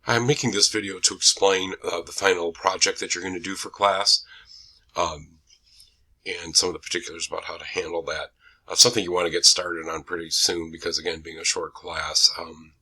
I'm making this video to explain the final project that you're going to do for class, and some of the particulars about how to handle that. Something you want to get started on pretty soon because, again, being a short class,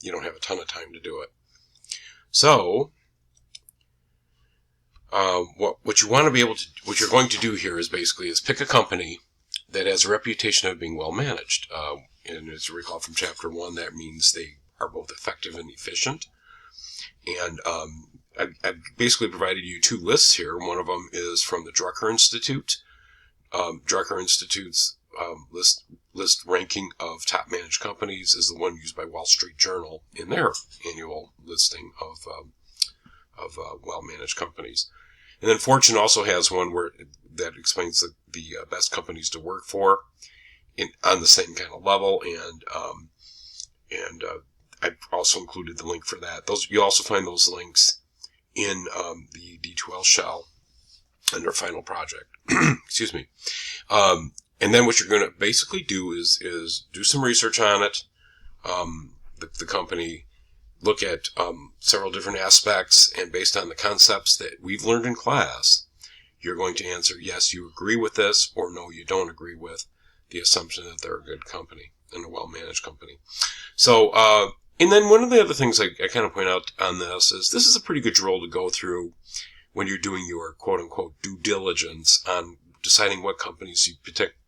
you don't have a ton of time to do it. So, what you want to be able to, what you're going to do here is basically pick a company that has a reputation of being well managed. And as you recall from Chapter 1, that means they are both effective and efficient. And I basically provided you two lists here. One of them is from the Drucker Institute. Drucker Institute's list ranking of top managed companies is the one used by Wall Street Journal in their annual listing of well managed companies. And then Fortune also has one that explains the best companies to work for on the same kind of level, and I also included the link for that. You'll also find those links in the D2L shell under Final Project. Excuse me. And then what you're going to basically do is do some research on it, the company, look at several different aspects, and based on the concepts that we've learned in class, you're going to answer yes, you agree with this, or no, you don't agree with the assumption that they're a good company and a well-managed company. So, and then one of the other things I kind of point out on this is a pretty good drill to go through when you're doing your quote-unquote due diligence on deciding what companies you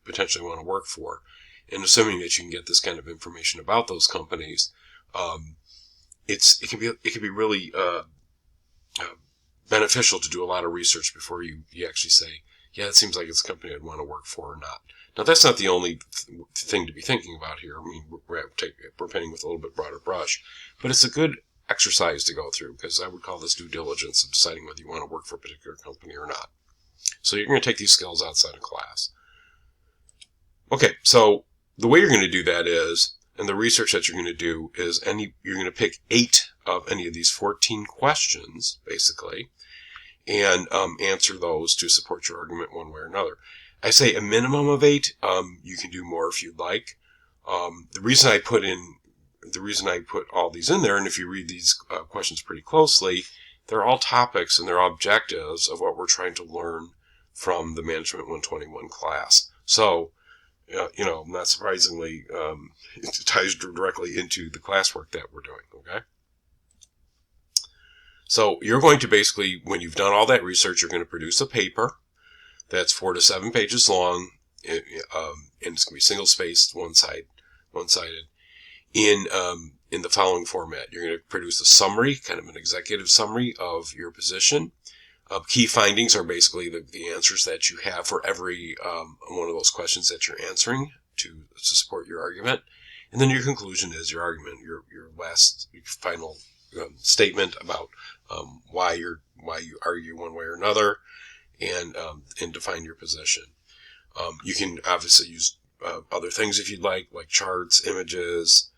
potentially want to work for. And assuming that you can get this kind of information about those companies, it can be really beneficial to do a lot of research before you actually say, yeah, it seems like it's a company I'd want to work for or not. Now, that's not the only thing to be thinking about here. I mean, we're painting with a little bit broader brush, but it's a good exercise to go through, because I would call this due diligence of deciding whether you want to work for a particular company or not. So you're going to take these skills outside of class. Okay, so the way you're going to do that is, and the research that you're going to do is, you're going to pick 8 of any of these 14 questions, basically, and answer those to support your argument one way or another. I say a minimum of 8. You can do more if you'd like. The reason I put all these in there, and if you read these questions pretty closely, they're all topics and they're all objectives of what we're trying to learn from the Management 121 class. So, not surprisingly, it ties directly into the classwork that we're doing, okay? So you're going to basically, when you've done all that research, you're going to produce a paper that's 4 to 7 pages long, and it's going to be single-spaced, one-sided, in the following format. You're going to produce a summary, kind of an executive summary of your position. Key findings are basically the answers that you have for every one of those questions that you're answering to support your argument. And then your conclusion is your argument, your final statement about why you argue one way or another, and define your position. You can obviously use other things if you'd like charts, images,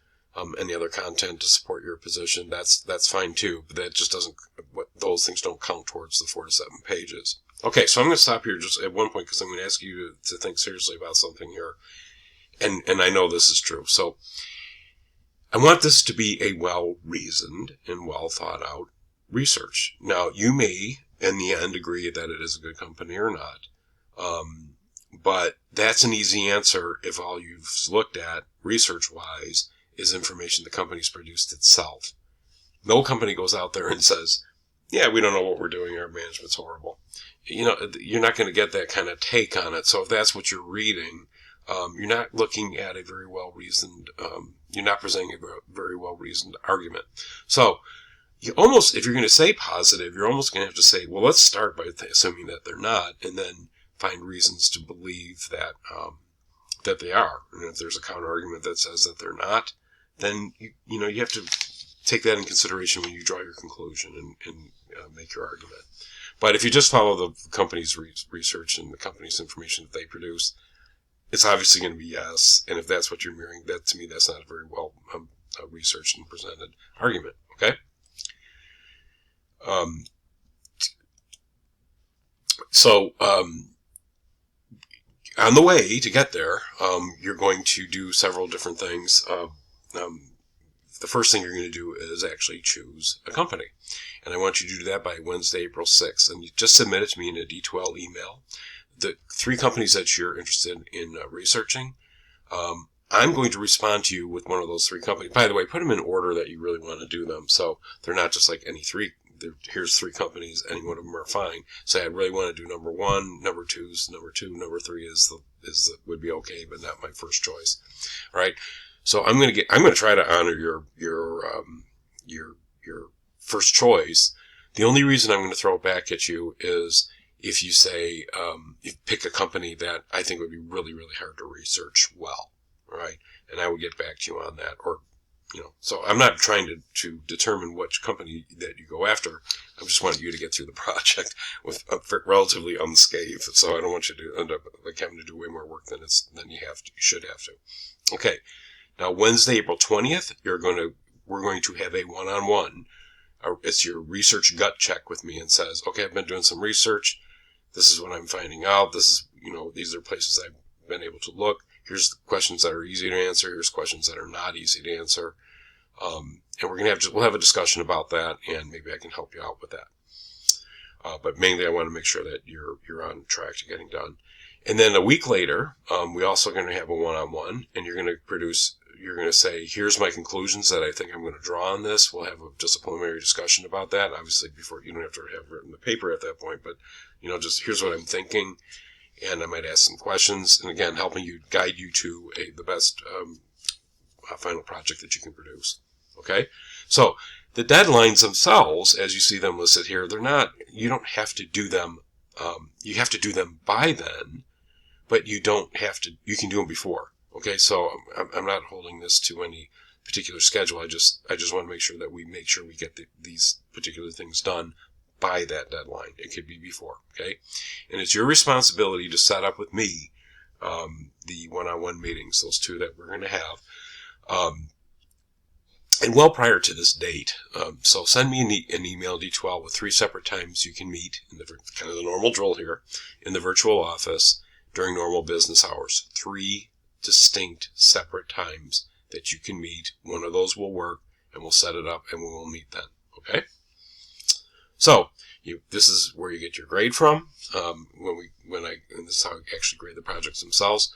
any other content to support your position. That's fine too, but that just doesn't. Those things don't count towards the 4 to 7 pages. Okay, so I'm going to stop here just at one point, because I'm going to ask you to think seriously about something here, and I know this is true. So I want this to be a well-reasoned and well-thought-out research. Now, you may, in the end, agree that it is a good company or not, but that's an easy answer if all you've looked at, research-wise, is information the company's produced itself. No company goes out there and says, yeah, we don't know what we're doing, our management's horrible. You're not going to get that kind of take on it. So if that's what you're reading, you're not looking at a very well-reasoned, you're not presenting a very well-reasoned argument. So if you're going to say positive, you're almost going to have to say, well, let's start by assuming that they're not, and then find reasons to believe that they are. And if there's a counter argument that says that they're not, then you have to take that in consideration when you draw your conclusion and make your argument. But if you just follow the company's research and the company's information that they produce, it's obviously going to be yes. And if that's what you're hearing, that to me, that's not a very well researched and presented argument. Okay. So on the way to get there, you're going to do several different things. the first thing you're going to do is actually choose a company. And I want you to do that by Wednesday, April 6th. And you just submit it to me in a D2L email. The 3 companies that you're interested in researching, I'm going to respond to you with one of those 3 companies. By the way, put them in order that you really want to do them. So they're not just like any 3. Here's 3 companies, any one of them are fine. Say I really want to do number 1, number 2 is number 2, number 3 would be okay, but not my first choice. All right. So I'm going to try to honor your first choice. The only reason I'm going to throw it back at you is if you say, you pick a company that I think would be really, really hard to research well. Right. And I will get back to you on that. Or, so I'm not trying to determine which company that you go after. I just want you to get through the project with relatively unscathed. So I don't want you to end up like having to do way more work than you should have to. Okay. Now, Wednesday, April 20th, we're going to have a one-on-one. It's your research gut check with me and says, okay, I've been doing some research. This is what I'm finding out. This is, these are places I've been able to look. Here's the questions that are easy to answer. Here's questions that are not easy to answer. And we'll have a discussion about that, and maybe I can help you out with that. But mainly I want to make sure that you're on track to getting done. And then a week later, we also going to have a one-on-one, and you're going to say, here's my conclusions that I think I'm going to draw on this. We'll have just a preliminary discussion about that. Obviously, before you don't have to have written the paper at that point, but, just here's what I'm thinking. And I might ask some questions. And again, helping you, guide you to the best final project that you can produce. Okay? So, the deadlines themselves, as you see them listed here, you don't have to do them, you have to do them by then, but you can do them before. Okay, so I'm not holding this to any particular schedule. I just want to make sure that we get these particular things done by that deadline. It could be before, okay? And it's your responsibility to set up with me the one-on-one meetings, those 2 that we're going to have, and well prior to this date. So send me an email, D12, with 3 separate times you can meet in kind of the normal drill here in the virtual office during normal business hours. 3 distinct separate times that you can meet. One of those will work, and we'll set it up and we will meet then. Okay? So this is where you get your grade from. And this is how I actually grade the projects themselves.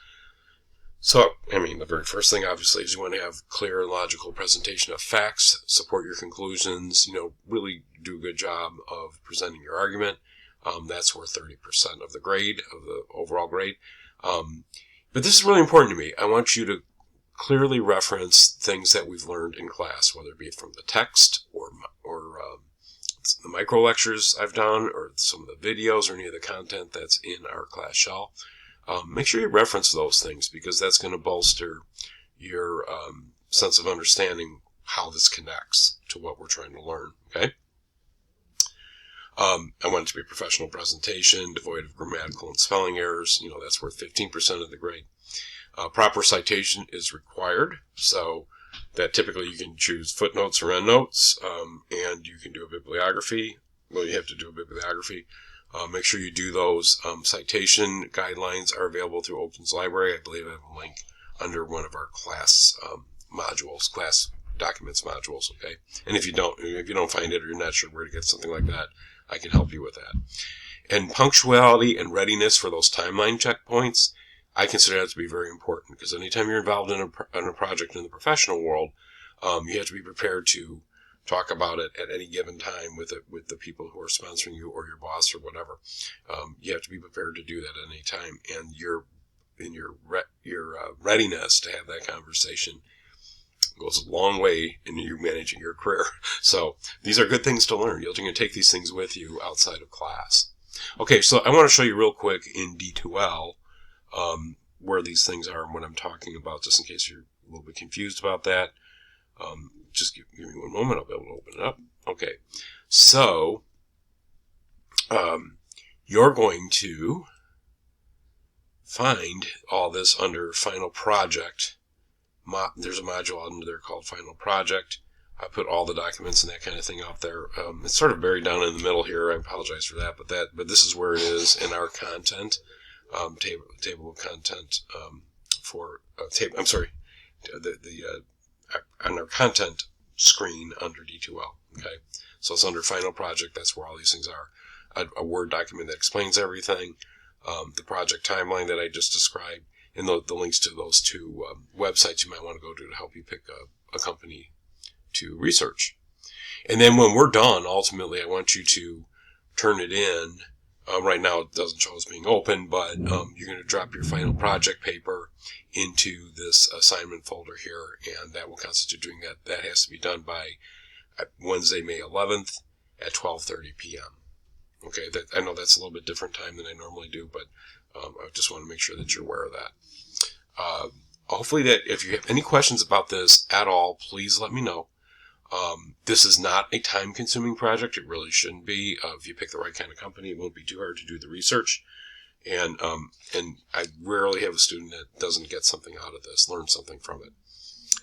So, the very first thing, obviously, is you want to have clear and logical presentation of facts, support your conclusions, really do a good job of presenting your argument. That's worth 30% of the grade, of the overall grade. But this is really important to me. I want you to clearly reference things that we've learned in class, whether it be from the text or the micro lectures I've done, or some of the videos, or any of the content that's in our class shell. Make sure you reference those things, because that's going to bolster your sense of understanding how this connects to what we're trying to learn. Okay. I want it to be a professional presentation, devoid of grammatical and spelling errors. That's worth 15% of the grade. Proper citation is required, so that typically you can choose footnotes or endnotes, and you can do a bibliography. Well, you have to do a bibliography. Make sure you do those. Citation guidelines are available through Open's Library. I believe I have a link under one of our class modules, class documents modules. Okay, and if you don't find it, or you're not sure where to get something like that, I can help you with that. And punctuality and readiness for those timeline checkpoints, I consider that to be very important, because anytime you're involved in a project in the professional world, you have to be prepared to talk about it at any given time with the people who are sponsoring you, or your boss, or whatever. You have to be prepared to do that at any time, and your readiness to have that conversation goes a long way in you managing your career. So these are good things to learn. You're going to take these things with you outside of class. Okay, so I want to show you real quick in D2L where these things are and what I'm talking about, just in case you're a little bit confused about that. Just give me one moment. I'll be able to open it up. Okay, so you're going to find all this under Final Project. There's a module under there called Final Project. I put all the documents and that kind of thing out there. It's sort of buried down in the middle here. I apologize for that, but this is where it is in our content table of content on our content screen under D2L. Okay, so it's under Final Project. That's where all these things are. A Word document that explains everything, the project timeline that I just described, and the links to those two websites you might want to go to help you pick a company to research. And then when we're done, ultimately, I want you to turn it in. Right now, it doesn't show as being open, but you're going to drop your final project paper into this assignment folder here, and that will constitute doing that. That has to be done by Wednesday, May 11th at 12:30 p.m. Okay, I know that's a little bit different time than I normally do, but I just want to make sure that you're aware of that. Hopefully that if you have any questions about this at all, please let me know. This is not a time-consuming project. It really shouldn't be. If you pick the right kind of company, it won't be too hard to do the research. And I rarely have a student that doesn't get something out of this, learn something from it,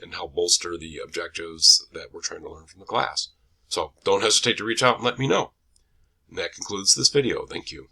and help bolster the objectives that we're trying to learn from the class. So don't hesitate to reach out and let me know. And that concludes this video. Thank you.